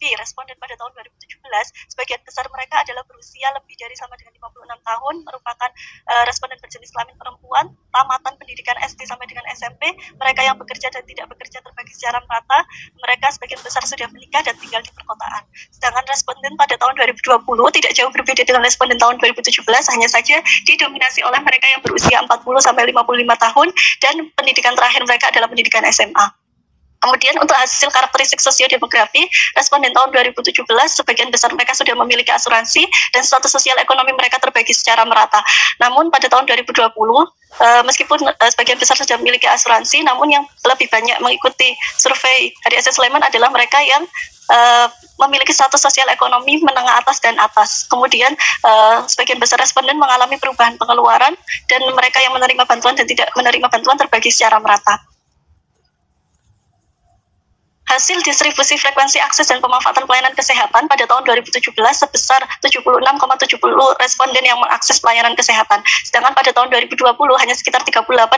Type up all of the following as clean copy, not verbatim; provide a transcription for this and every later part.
Tapi responden pada tahun 2017, sebagian besar mereka adalah berusia lebih dari sama dengan 56 tahun, merupakan responden berjenis kelamin perempuan, tamatan pendidikan SD sampai dengan SMP, mereka yang bekerja dan tidak bekerja terbagi secara merata, mereka sebagian besar sudah menikah dan tinggal di perkotaan. Sedangkan responden pada tahun 2020 tidak jauh berbeda dengan responden tahun 2017, hanya saja didominasi oleh mereka yang berusia 40 sampai 55 tahun dan pendidikan terakhir mereka adalah pendidikan SMA. Kemudian untuk hasil karakteristik sosiodemografi, responden tahun 2017 sebagian besar mereka sudah memiliki asuransi dan status sosial ekonomi mereka terbagi secara merata. Namun pada tahun 2020, meskipun sebagian besar sudah memiliki asuransi, namun yang lebih banyak mengikuti survei HDSS Sleman adalah mereka yang memiliki status sosial ekonomi menengah atas dan atas. Kemudian sebagian besar responden mengalami perubahan pengeluaran dan mereka yang menerima bantuan dan tidak menerima bantuan terbagi secara merata. Hasil distribusi frekuensi akses dan pemanfaatan pelayanan kesehatan pada tahun 2017 sebesar 76,70 responden yang mengakses pelayanan kesehatan. Sedangkan pada tahun 2020 hanya sekitar 38,69%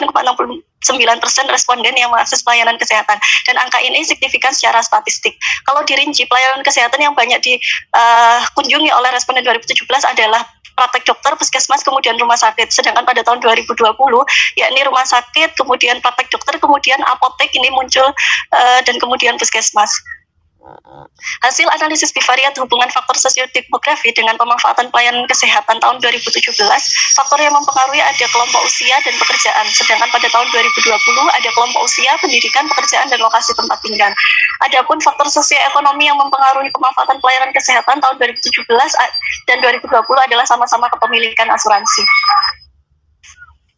responden yang mengakses pelayanan kesehatan. Dan angka ini signifikan secara statistik. Kalau dirinci, pelayanan kesehatan yang banyak dikunjungi oleh responden 2017 adalah praktek dokter, puskesmas, kemudian rumah sakit. Sedangkan pada tahun 2020, yakni rumah sakit, kemudian praktek dokter, kemudian apotek ini muncul, dan kemudian puskesmas. Hasil analisis bivariat hubungan faktor sosiodemografi dengan pemanfaatan pelayanan kesehatan tahun 2017, faktor yang mempengaruhi ada kelompok usia dan pekerjaan. Sedangkan pada tahun 2020 ada kelompok usia, pendidikan, pekerjaan, dan lokasi tempat tinggal. Adapun faktor sosioekonomi yang mempengaruhi pemanfaatan pelayanan kesehatan tahun 2017 dan 2020 adalah sama-sama kepemilikan asuransi.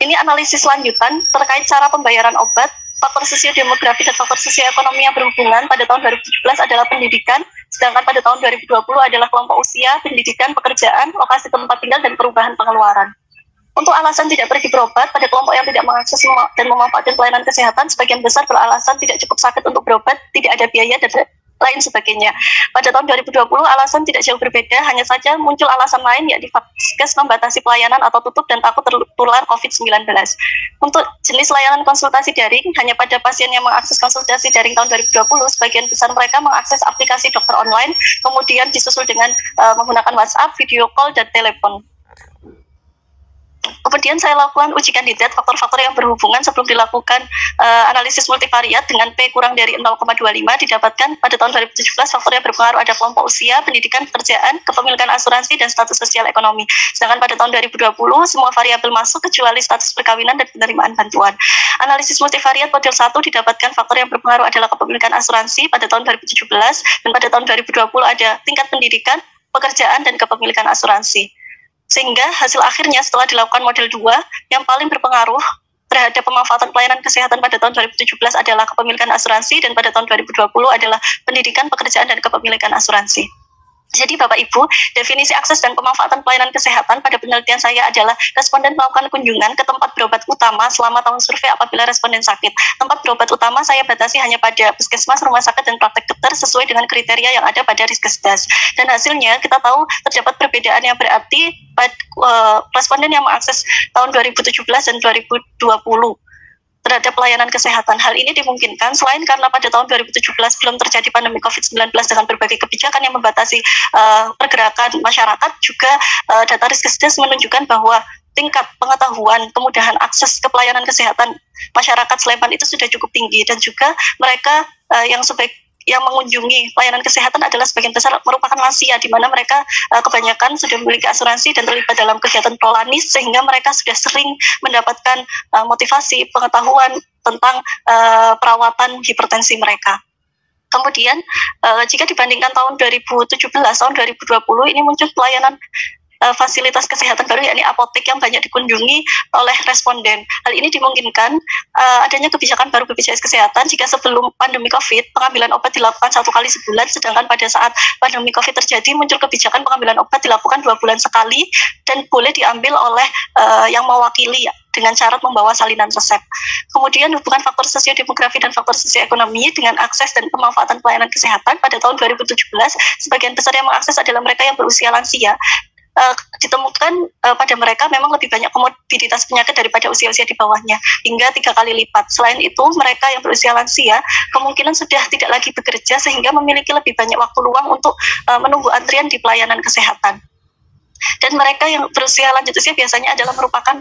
Ini analisis lanjutan terkait cara pembayaran obat. Faktor sosiodemografi dan faktor sosioekonomi yang berhubungan pada tahun 2017 adalah pendidikan, sedangkan pada tahun 2020 adalah kelompok usia, pendidikan, pekerjaan, lokasi tempat tinggal, dan perubahan pengeluaran. Untuk alasan tidak pergi berobat, pada kelompok yang tidak mengakses dan memanfaatkan pelayanan kesehatan, sebagian besar beralasan tidak cukup sakit untuk berobat, tidak ada biaya, dan lain sebagainya. Pada tahun 2020 alasan tidak jauh berbeda, hanya saja muncul alasan lain yakni Vaskes membatasi pelayanan atau tutup dan takut tertular COVID-19. Untuk jenis layanan konsultasi daring, hanya pada pasien yang mengakses konsultasi daring tahun 2020, sebagian besar mereka mengakses aplikasi dokter online, kemudian disusul dengan menggunakan WhatsApp, video call, dan telepon. Kemudian saya lakukan uji kandidat faktor-faktor yang berhubungan sebelum dilakukan analisis multivariat dengan P kurang dari 0,25 didapatkan pada tahun 2017 faktor yang berpengaruh ada kelompok usia, pendidikan, pekerjaan, kepemilikan asuransi, dan status sosial ekonomi. Sedangkan pada tahun 2020 semua variabel masuk kecuali status perkawinan dan penerimaan bantuan. Analisis multivariat model 1 didapatkan faktor yang berpengaruh adalah kepemilikan asuransi pada tahun 2017 dan pada tahun 2020 ada tingkat pendidikan, pekerjaan, dan kepemilikan asuransi. Sehingga hasil akhirnya setelah dilakukan model 2, yang paling berpengaruh terhadap pemanfaatan pelayanan kesehatan pada tahun 2017 adalah kepemilikan asuransi dan pada tahun 2020 adalah pendidikan, pekerjaan, dan kepemilikan asuransi. Jadi Bapak Ibu, definisi akses dan pemanfaatan pelayanan kesehatan pada penelitian saya adalah responden melakukan kunjungan ke tempat berobat utama selama tahun survei apabila responden sakit. Tempat berobat utama saya batasi hanya pada puskesmas, rumah sakit, dan praktek dokter sesuai dengan kriteria yang ada pada Riskesdas. Dan hasilnya kita tahu terdapat perbedaan yang berarti pada responden yang mengakses tahun 2017 dan 2020 terhadap pelayanan kesehatan. Hal ini dimungkinkan selain karena pada tahun 2017 belum terjadi pandemi COVID-19 dengan berbagai kebijakan yang membatasi pergerakan masyarakat, juga data Riskesdas menunjukkan bahwa tingkat pengetahuan, kemudahan akses ke pelayanan kesehatan masyarakat Sleman itu sudah cukup tinggi, dan juga mereka yang mengunjungi pelayanan kesehatan adalah sebagian besar merupakan lansia, di mana mereka kebanyakan sudah memiliki asuransi dan terlibat dalam kegiatan prolanis, sehingga mereka sudah sering mendapatkan motivasi, pengetahuan tentang perawatan hipertensi mereka. Kemudian jika dibandingkan tahun 2017, tahun 2020 ini muncul pelayanan fasilitas kesehatan baru yakni apotek yang banyak dikunjungi oleh responden. Hal ini dimungkinkan adanya kebijakan baru BPJS Kesehatan jika sebelum pandemi COVID pengambilan obat dilakukan 1 kali sebulan, sedangkan pada saat pandemi COVID terjadi muncul kebijakan pengambilan obat dilakukan 2 bulan sekali dan boleh diambil oleh yang mewakili dengan syarat membawa salinan resep. Kemudian hubungan faktor sosiodemografi dan faktor sosioekonomi dengan akses dan pemanfaatan pelayanan kesehatan pada tahun 2017, sebagian besar yang mengakses adalah mereka yang berusia lansia. ditemukan pada mereka memang lebih banyak komorbiditas penyakit daripada usia-usia di bawahnya, hingga 3 kali lipat. Selain itu, mereka yang berusia lansia kemungkinan sudah tidak lagi bekerja sehingga memiliki lebih banyak waktu luang untuk menunggu antrian di pelayanan kesehatan. Dan mereka yang berusia lanjut usia biasanya adalah merupakan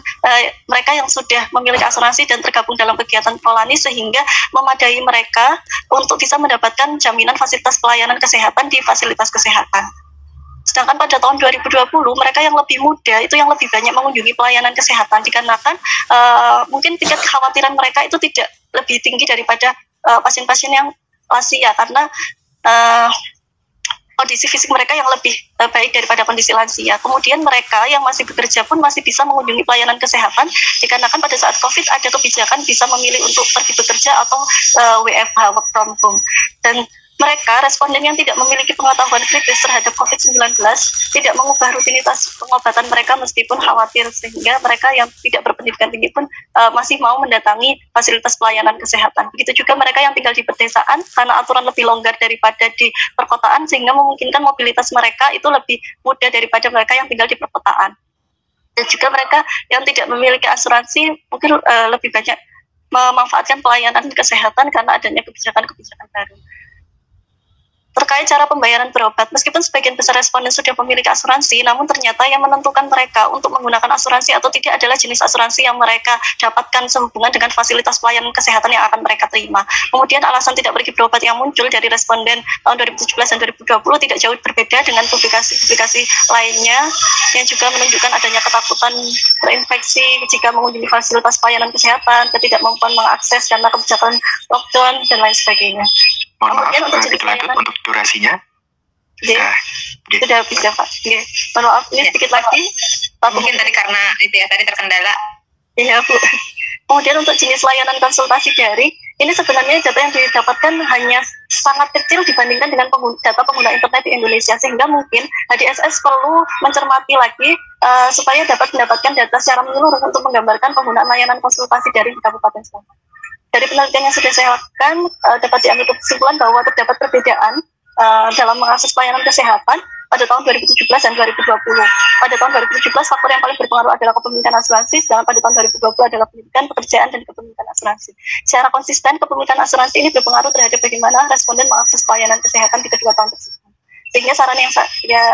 mereka yang sudah memiliki asuransi dan tergabung dalam kegiatan Prolani, sehingga memadai mereka untuk bisa mendapatkan jaminan fasilitas pelayanan kesehatan di fasilitas kesehatan. Sedangkan pada tahun 2020 mereka yang lebih muda itu yang lebih banyak mengunjungi pelayanan kesehatan, dikarenakan mungkin tingkat kekhawatiran mereka itu tidak lebih tinggi daripada pasien-pasien yang lansia, karena kondisi fisik mereka yang lebih baik daripada kondisi lansia. Kemudian mereka yang masih bekerja pun masih bisa mengunjungi pelayanan kesehatan, dikarenakan pada saat COVID ada kebijakan bisa memilih untuk pergi bekerja atau WFH, work from home. Dan mereka, responden yang tidak memiliki pengetahuan kritis terhadap COVID-19, tidak mengubah rutinitas pengobatan mereka meskipun khawatir, sehingga mereka yang tidak berpendidikan tinggi pun masih mau mendatangi fasilitas pelayanan kesehatan. Begitu juga mereka yang tinggal di pedesaan, karena aturan lebih longgar daripada di perkotaan, sehingga memungkinkan mobilitas mereka itu lebih mudah daripada mereka yang tinggal di perkotaan. Dan juga mereka yang tidak memiliki asuransi mungkin lebih banyak memanfaatkan pelayanan kesehatan karena adanya kebijakan-kebijakan baru. Terkait cara pembayaran berobat, meskipun sebagian besar responden sudah memiliki asuransi, namun ternyata yang menentukan mereka untuk menggunakan asuransi atau tidak adalah jenis asuransi yang mereka dapatkan sehubungan dengan fasilitas pelayanan kesehatan yang akan mereka terima. Kemudian alasan tidak pergi berobat yang muncul dari responden tahun 2017 dan 2020 tidak jauh berbeda dengan publikasi-publikasi lainnya yang juga menunjukkan adanya ketakutan terinfeksi jika mengunjungi fasilitas pelayanan kesehatan, ketidakmampuan mengakses karena kebijakan lockdown, dan lain sebagainya. Mohon maaf, kita lanjut untuk durasinya. Sudah bisa Pak. Mohon maaf, ini sedikit lagi. Mungkin tadi karena itu ya, tadi terkendala. Iya Bu. Kemudian untuk jenis layanan konsultasi daring, ini sebenarnya data yang didapatkan hanya sangat kecil dibandingkan dengan data pengguna internet di Indonesia, sehingga mungkin HDSS perlu mencermati lagi supaya dapat mendapatkan data secara menyeluruh untuk menggambarkan penggunaan layanan konsultasi daring di Kabupaten Sleman. Dari penelitian yang sudah saya lakukan, dapat diambil kesimpulan bahwa terdapat perbedaan dalam mengakses pelayanan kesehatan pada tahun 2017 dan 2020. Pada tahun 2017, faktor yang paling berpengaruh adalah kepemilikan asuransi, sedangkan pada tahun 2020 adalah pendidikan, pekerjaan, dan kepemilikan asuransi. Secara konsisten, kepemilikan asuransi ini berpengaruh terhadap bagaimana responden mengakses pelayanan kesehatan di kedua tahun tersebut. Sehingga saran yang saya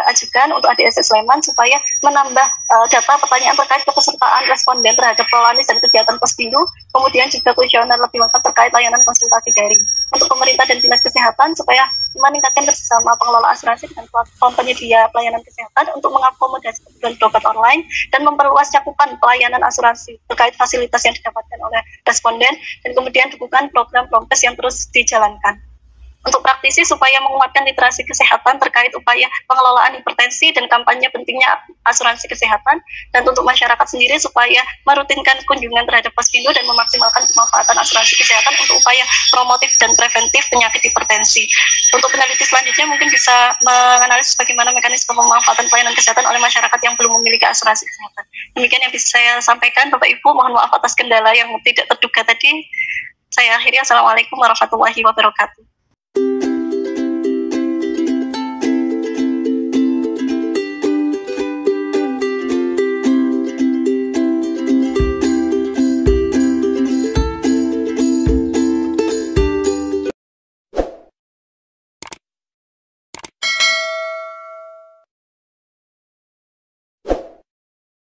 ajukan untuk ADSS Sleman supaya menambah data pertanyaan terkait kepesertaan responden terhadap Prolanis dan kegiatan Pospindu, kemudian juga kuesioner lebih lengkap terkait layanan konsultasi daring. Untuk pemerintah dan dinas kesehatan supaya meningkatkan kerjasama pengelola asuransi dengan platform penyedia pelayanan kesehatan untuk mengakomodasi kebutuhan berobat online dan memperluas cakupan pelayanan asuransi terkait fasilitas yang didapatkan oleh responden, dan kemudian dukungan program prokes yang terus dijalankan. Untuk praktisi supaya menguatkan literasi kesehatan terkait upaya pengelolaan hipertensi dan kampanye pentingnya asuransi kesehatan, dan untuk masyarakat sendiri supaya merutinkan kunjungan terhadap Pospindu dan memaksimalkan pemanfaatan asuransi kesehatan untuk upaya promotif dan preventif penyakit hipertensi. Untuk peneliti selanjutnya mungkin bisa menganalisis bagaimana mekanisme pemanfaatan pelayanan kesehatan oleh masyarakat yang belum memiliki asuransi kesehatan. Demikian yang bisa saya sampaikan, Bapak Ibu. Mohon maaf atas kendala yang tidak terduga tadi. Saya akhiri. Assalamualaikum warahmatullahi wabarakatuh.